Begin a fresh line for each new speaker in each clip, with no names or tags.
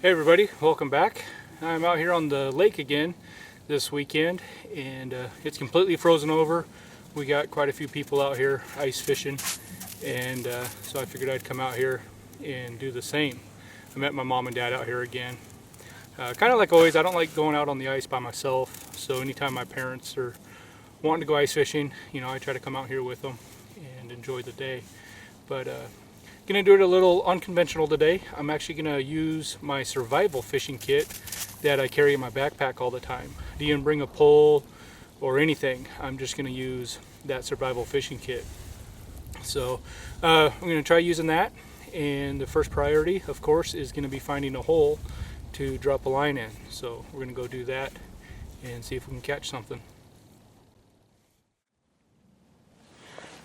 Hey everybody, welcome back. I'm out here on the lake again this weekend, and it's completely frozen over. We got quite a few people out here ice fishing, and so I figured I'd come out here and do the same. I met my mom and dad out here again. Kind of like always, I don't like going out on the ice by myself, so anytime my parents are wanting to go ice fishing, you know, I try to come out here with them and enjoy the day. But gonna do it a little unconventional today. I'm actually gonna use my survival fishing kit that I carry in my backpack all the time. I didn't bring a pole or anything. I'm just gonna use that survival fishing kit. So I'm gonna try using that, and the first priority, of course, is gonna be finding a hole to drop a line in. So we're gonna go do that and see if we can catch something.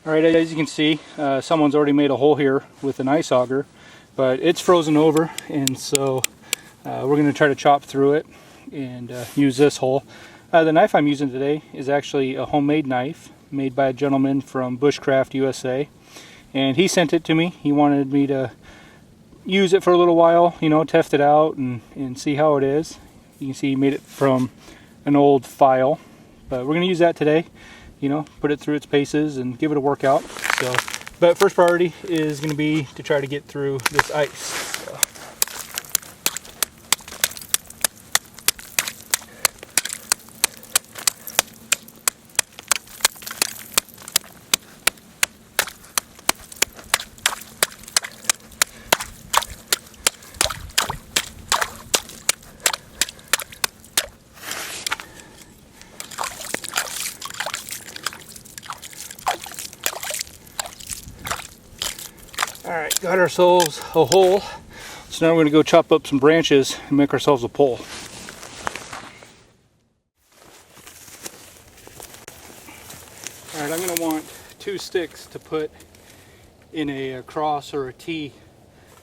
Alright, as you can see, someone's already made a hole here with an ice auger, but it's frozen over, and so we're going to try to chop through it and use this hole. The knife I'm using today is actually a homemade knife made by a gentleman from Bushcraft USA, and he sent it to me. He wanted me to use it for a little while, you know, test it out and see how it is. You can see he made it from an old file, but we're going to use that today. You know, put it through its paces and give it a workout. So, but first priority is going to be to try to get through this ice. So. Alright, got ourselves a hole. So now we're going to go chop up some branches and make ourselves a pole. Alright, I'm going to want 2 sticks to put in a cross or a T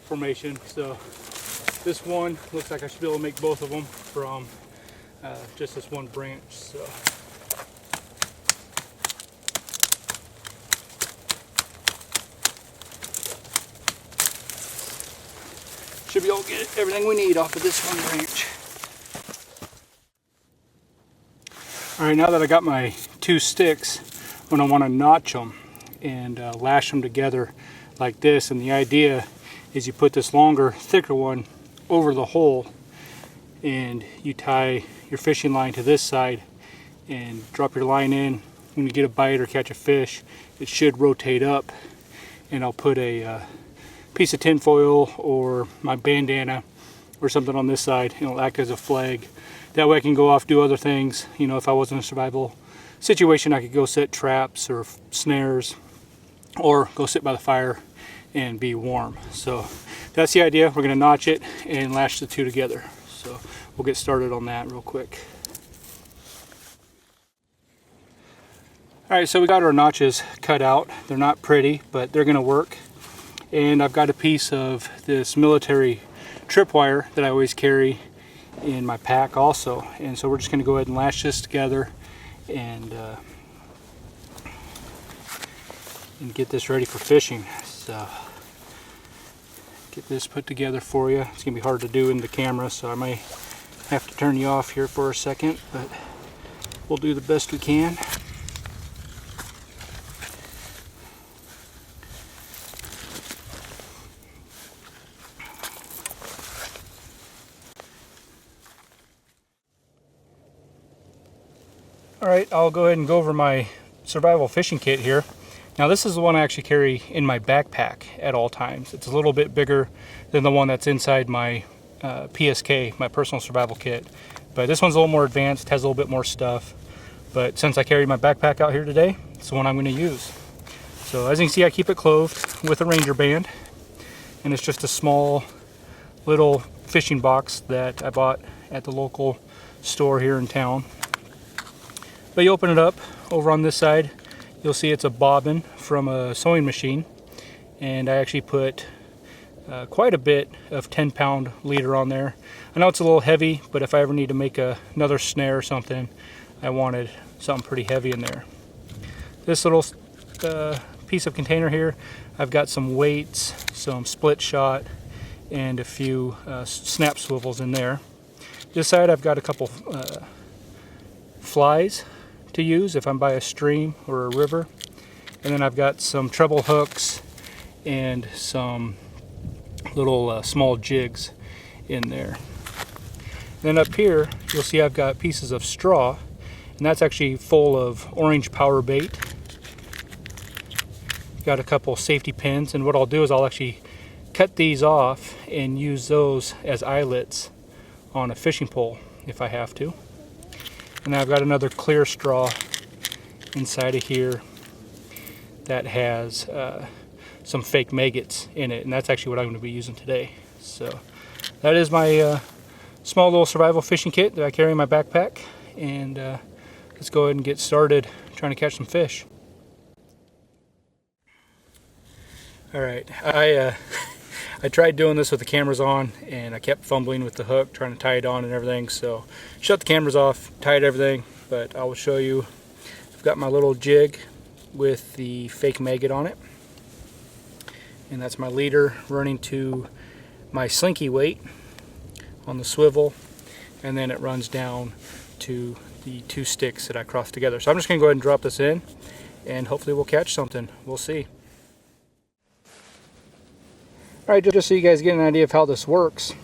formation. So this one looks like I should be able to make both of them from just this one branch. So. Should be able to get everything we need off of this one branch. Alright, now that I got my 2 sticks, I'm going to want to notch them and lash them together like this. And the idea is you put this longer, thicker one over the hole, and you tie your fishing line to this side and drop your line in. When you get a bite or catch a fish, it should rotate up, and I'll put a piece of tin foil or my bandana or something on this side, and it'll act as a flag. That way I can go off, do other things. You know, if I was in a survival situation, I could go set traps or snares, or go sit by the fire and be warm. So that's the idea. We're going to notch it and lash the 2 together. So we'll get started on that real quick. Alright, so we got our notches cut out. They're not pretty, but they're going to work. And I've got a piece of this military tripwire that I always carry in my pack also. And so we're just going to go ahead and lash this together and get this ready for fishing. So get this put together for you. It's going to be hard to do in the camera, so I may have to turn you off here for a second, but we'll do the best we can. Alright, I'll go ahead and go over my survival fishing kit here. Now this is the one I actually carry in my backpack at all times. It's a little bit bigger than the one that's inside my PSK, my personal survival kit. But this one's a little more advanced, has a little bit more stuff. But since I carry my backpack out here today, it's the one I'm going to use. So as you can see, I keep it clothed with a Ranger band. And it's just a small little fishing box that I bought at the local store here in town. But you open it up, over on this side, you'll see it's a bobbin from a sewing machine. And I actually put quite a bit of 10-pound leader on there. I know it's a little heavy, but if I ever need to make another snare or something, I wanted something pretty heavy in there. This little piece of container here, I've got some weights, some split shot, and a few snap swivels in there. This side I've got a couple flies to use if I'm by a stream or a river, and then I've got some treble hooks and some little small jigs in there. Then up here you'll see I've got pieces of straw, and that's actually full of orange power bait. Got a couple safety pins, and what I'll do is I'll actually cut these off and use those as eyelets on a fishing pole if I have to. And I've got another clear straw inside of here that has some fake maggots in it, and that's actually what I'm going to be using today. So that is my small little survival fishing kit that I carry in my backpack, and let's go ahead and get started trying to catch some fish. Alright, I tried doing this with the cameras on, and I kept fumbling with the hook trying to tie it on and everything, so shut the cameras off, tied everything, but I will show you. I've got my little jig with the fake maggot on it, and that's my leader running to my slinky weight on the swivel, and then it runs down to the two sticks that I crossed together. So I'm just going to go ahead and drop this in, and hopefully we'll catch something. We'll see. Alright, just so you guys get an idea of how this works,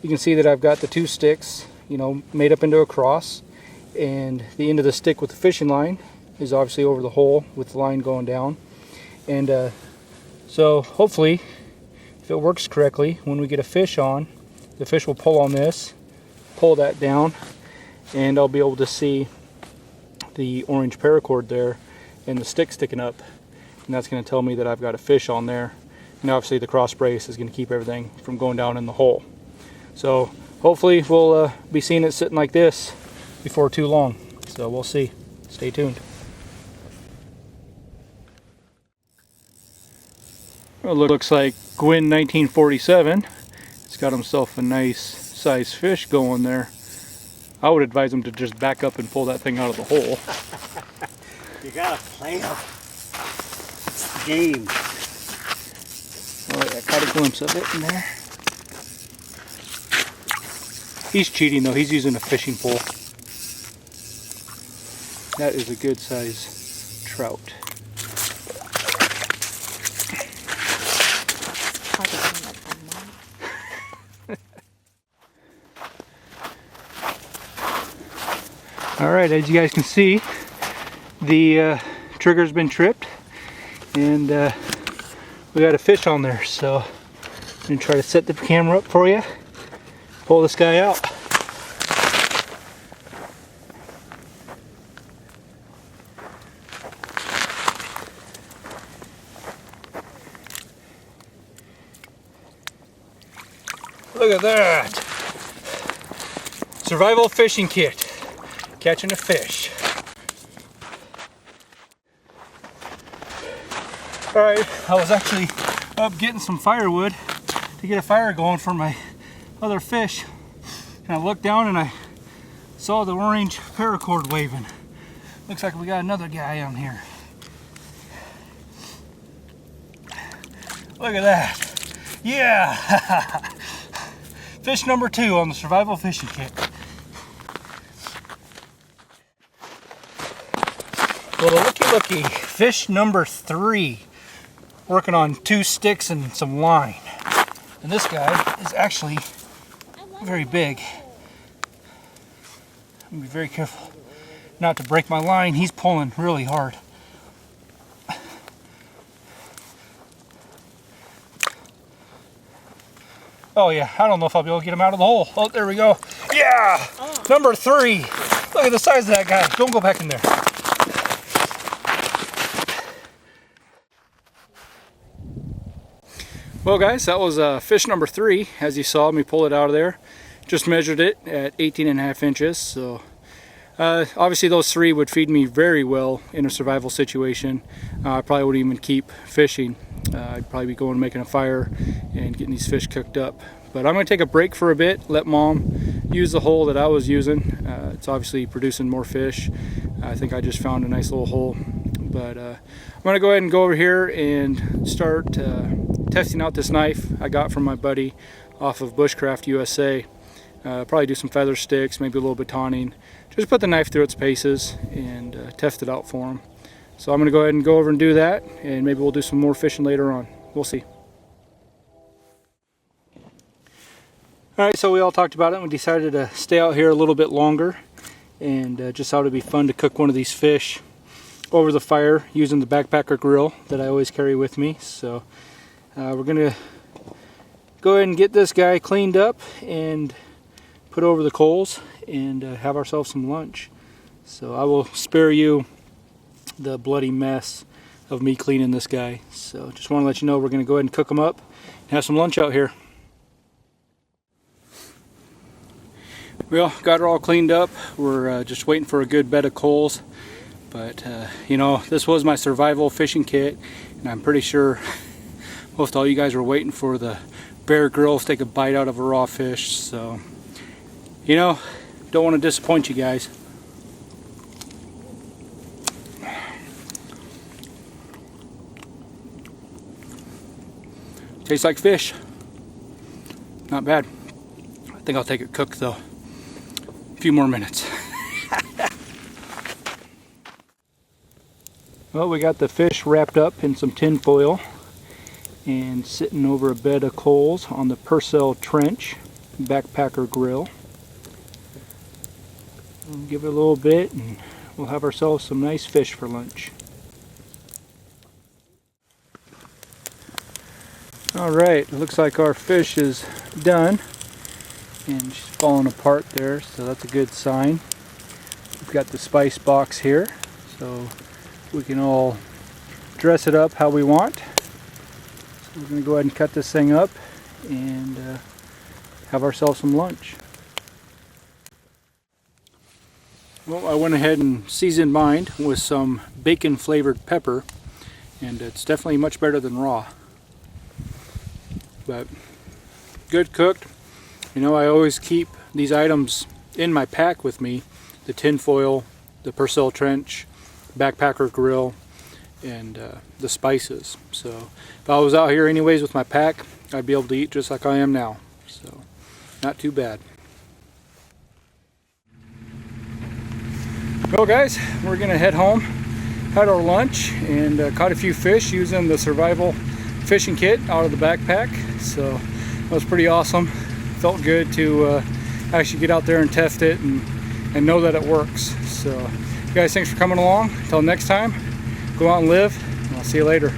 you can see that I've got the two sticks, you know, made up into a cross, and the end of the stick with the fishing line is obviously over the hole with the line going down. And so hopefully, if it works correctly, when we get a fish on, the fish will pull on this, pull that down, and I'll be able to see the orange paracord there and the stick sticking up, and that's going to tell me that I've got a fish on there. And obviously the cross brace is going to keep everything from going down in the hole. So hopefully we'll be seeing it sitting like this before too long. So we'll see. Stay tuned. Well, it looks like Gwyn 1947. It's got himself a nice size fish going there. I would advise him to just back up and pull that thing out of the hole.
You gotta play up. It's the game.
Oh, I caught a glimpse of it in there. He's cheating though, he's using a fishing pole. That is a good size trout. Alright, as you guys can see, the trigger's been tripped, and we got a fish on there, so I'm going to try to set the camera up for you, pull this guy out. Look at that! Survival fishing kit, catching a fish. Alright, I was actually up getting some firewood to get a fire going for my other fish, and I looked down and I saw the orange paracord waving. Looks like we got another guy on here. Look at that. Yeah! Fish number 2 on the survival fishing kit. Well, looky, fish number 3. Working on 2 sticks and some line. And this guy is actually very big. I'm gonna be very careful not to break my line. He's pulling really hard. Oh yeah, I don't know if I'll be able to get him out of the hole. Oh, there we go. Yeah! Number 3. Look at the size of that guy. Don't go back in there. Well guys, that was fish number 3. As you saw me pull it out of there. Just measured it at 18.5 inches. So obviously those 3 would feed me very well in a survival situation. I probably wouldn't even keep fishing. I'd probably be going making a fire and getting these fish cooked up. But I'm going to take a break for a bit, let Mom use the hole that I was using. It's obviously producing more fish. I think I just found a nice little hole. But I'm going to go ahead and go over here and start testing out this knife I got from my buddy off of Bushcraft USA. Probably do some feather sticks, maybe a little batoning. Just put the knife through its paces and test it out for them. So I'm going to go ahead and go over and do that, and maybe we'll do some more fishing later on. We'll see. Alright, so we all talked about it and we decided to stay out here a little bit longer, and just thought it'd be fun to cook one of these fish over the fire using the backpacker grill that I always carry with me. So we're going to go ahead and get this guy cleaned up and put over the coals and have ourselves some lunch. So I will spare you the bloody mess of me cleaning this guy. So just want to let you know we're going to go ahead and cook him up and have some lunch out here. We all got her all cleaned up. We're just waiting for a good bed of coals. But you know, this was my survival fishing kit, and I'm pretty sure most all you guys were waiting for the Bear Grylls to take a bite out of a raw fish. So you know, don't want to disappoint you guys. Tastes like fish. Not bad. I think I'll take it cooked though. A few more minutes. Well, we got the fish wrapped up in some tin foil and sitting over a bed of coals on the Purcell Trench backpacker grill. We'll give it a little bit and we'll have ourselves some nice fish for lunch. Alright, looks like our fish is done and she's falling apart there, so that's a good sign. We've got the spice box here, so we can all dress it up how we want. So we're going to go ahead and cut this thing up and have ourselves some lunch. Well, I went ahead and seasoned mine with some bacon flavored pepper, and it's definitely much better than raw. But good cooked. You know, I always keep these items in my pack with me: the tin foil, the Purcell Trench, backpacker grill, and the spices. So if I was out here anyways with my pack, I'd be able to eat just like I am now. So not too bad. Well guys, we're gonna head home, had our lunch, and caught a few fish using the survival fishing kit out of the backpack. So that was pretty awesome. Felt good to actually get out there and test it and know that it works. So guys, thanks for coming along. Until next time, go out and live, and I'll see you later.